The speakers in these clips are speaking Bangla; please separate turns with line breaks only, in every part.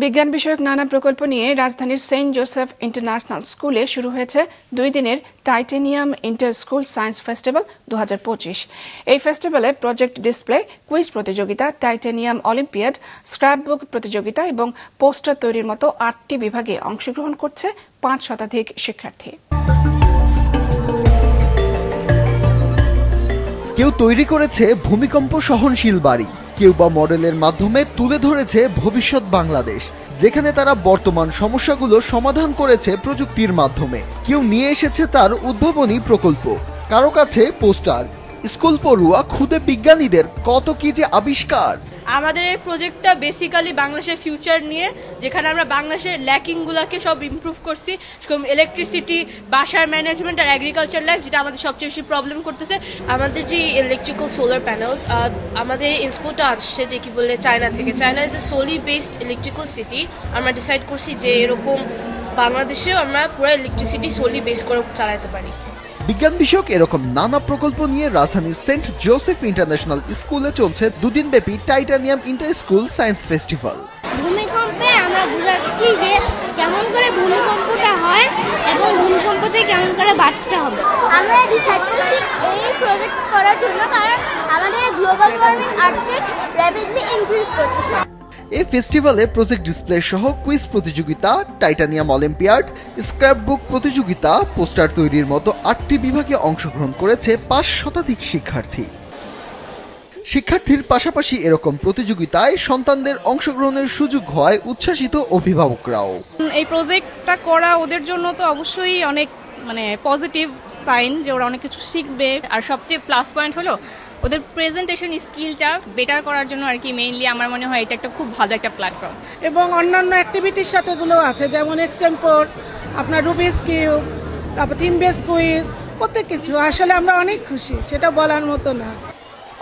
বিজ্ঞান বিষয়ক নানা প্রকল্প নিয়ে রাজধানীর সেন্ট জোসেফ ইন্টারন্যাশনাল স্কুলে শুরু হয়েছে 2 দিনের titanium inter school science festival 2025। এই ফেস্টিভ্যালে প্রজেক্ট ডিসপ্লে, কুইজ প্রতিযোগিতা, টাইটানিয়াম অলিম্পিয়াড, স্ক্র্যাপবুক প্রতিযোগিতা এবং পোস্টার তৈরির মতো 8টি বিভাগে অংশগ্রহণ করছে 5 শতাধিক শিক্ষার্থী।
কেউ তৈরি করেছে ভূমিকম্প সহনশীল বাড়ি, কেউ বা মডেলের মাধ্যমে তুলে ধরেছে ভবিষ্যৎ বাংলাদেশ, যেখানে তারা বর্তমান সমস্যাগুলো সমাধান করেছে প্রযুক্তির মাধ্যমে। কেউ নিয়ে এসেছে তার উদ্ভাবনী প্রকল্প, কারো কাছে পোস্টার। স্কুল পড়ুয়া খুদে বিজ্ঞানীদের কত কি যে আবিষ্কার।
আমাদের এই প্রজেক্টটা বেসিক্যালি বাংলাদেশের ফিউচার নিয়ে, যেখানে আমরা বাংলাদেশের ল্যাকিংগুলোকে সব ইমপ্রুভ করছি, ইলেকট্রিসিটি, বাসার ম্যানেজমেন্ট আর এগ্রিকালচার লাইফ, যেটা আমাদের সবচেয়ে বেশি প্রবলেম করতেছে।
আমাদের যে ইলেকট্রিক্যাল সোলার প্যানেলস, আমাদের ইন্সপোর্টটা আসছে যে কি বলে চায়না থেকে। China is a Solly based electrical city. আমরা ডিসাইড করছি যে এরকম বাংলাদেশেও আমরা পুরো ইলেকট্রিসিটি সোলি বেস করে চালাতে পারি।
বিজ্ঞান বিষয়ক এরকম নানা প্রকল্প নিয়ে রাজধানীর সেন্ট জোসেফ ইন্টারন্যাশনাল স্কুলে চলছে 2 দিনব্যাপী titanium inter school science festival.
ভূমিকম্পে আমরা বুঝাচ্ছি যে কেমন করে ভূমিকম্পটা হয় এবং ভূমিকম্প থেকে কেমন করে বাঁচতে হবে। আমরা ডিসাইড করছি এই প্রজেক্ট করার জন্য, কারণ আমাদের global warming earthquake rapidly increase করতেছে।
এই ফেস্টিভ্যালে প্রজেক্ট ডিসপ্লে সহ কুইজ প্রতিযোগিতা, টাইটানিয়াম অলিম্পিয়াড, স্ক্র্যাপবুক প্রতিযোগিতা, পোস্টার তৈরির মতো 8টি বিভাগে অংশগ্রহণ করেছে 5 শতাধিক শিক্ষার্থী। শিক্ষার্থীর পাশাপাশি এরকম প্রতিযোগিতায় সন্তানদের অংশগ্রহণের সুযোগ হয় উচ্ছ্বাসিত অভিভাবকরাও।
এই প্রজেক্টটা করা ওদের জন্য তো অবশ্যই অনেক পজিটিভ সাইন যে ওরা অনেক কিছু শিখবে।
আর সবচেয়ে প্লাস পয়েন্ট হলো ওদের প্রেজেন্টেশন স্কিলটা বেটার করার জন্য আর কি। মেইনলি আমার মনে হয় এটা একটা খুব ভালো একটা প্ল্যাটফর্ম।
এবং অন্যান্য অ্যাক্টিভিটির সাথে এগুলো আছে, যেমন এক্সটেম্পোর, আপনার রুবিস কিউব, তারপর থিম বেস কুইজ, প্রত্যেক কিছু। আসলে আমরা অনেক খুশি, সেটা বলার মতো না।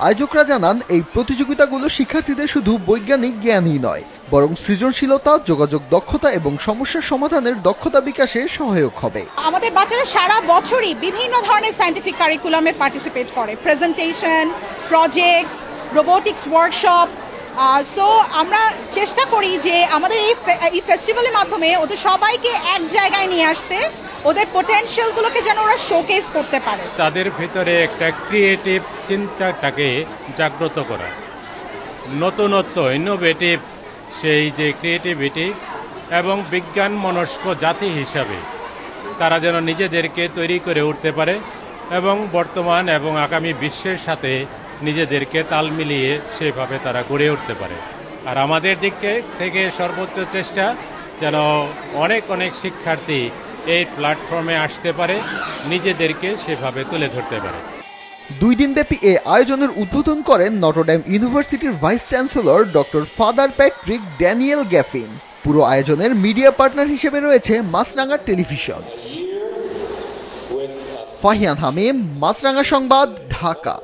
আয়োজকরা জানান, এই প্রতিযোগিতাগুলো শিক্ষার্থীদের শুধু বৈজ্ঞানিক জ্ঞানই নয়, বরং সৃজনশীলতা, যোগাযোগ দক্ষতা এবং সমস্যা সমাধানের দক্ষতা বিকাশে সহায়ক হবে।
আমাদের বাচ্চারা সারা বছরই বিভিন্ন ধরনের সায়েন্টিফিক কারিকুলামে পার্টিসিপেট করে, presentation, projects, robotics workshop. So আমরা চেষ্টা করি যে আমাদের এই ফেস্টিভ্যালের মাধ্যমে ওদের সবাইকে এক জায়গায় নিয়ে আসতে, ওদের পোটেনশিয়ালগুলোকে যেন ওরা শোকেস করতে পারে।
তাদের ভিতরে একটা ক্রিয়েটিভ চিন্তাটাকে জাগ্রত করা, নতুনত্ব, ইনোভেটিভ সেই যে ক্রিয়েটিভিটি এবং বিজ্ঞান মনস্ক জাতি হিসাবে তারা যেন নিজেদেরকে তৈরি করে উঠতে পারে এবং বর্তমান এবং আগামী বিশ্বের সাথে নিজেদেরকে তাল মিলিয়ে সেভাবে তারা গড়ে উঠতে পারে। আর আমাদের দিক থেকে সর্বোচ্চ চেষ্টা যেন অনেক অনেক শিক্ষার্থী এই প্ল্যাটফর্মে আসতে পারে, নিজেদেরকে সেভাবে তুলে ধরতে পারে।
2 দিনব্যাপী এই আয়োজনের উদ্বোধন করেন নটরডেম ইউনিভার্সিটির vice chancellor doctor father Patrick Daniel Gaffin. পুরো আয়োজনের মিডিয়া পার্টনার হিসেবে রয়েছে মাছরাঙা টেলিভিশন। ফাহিয়ান হামিম, মাছরাঙা সংবাদ, ঢাকা।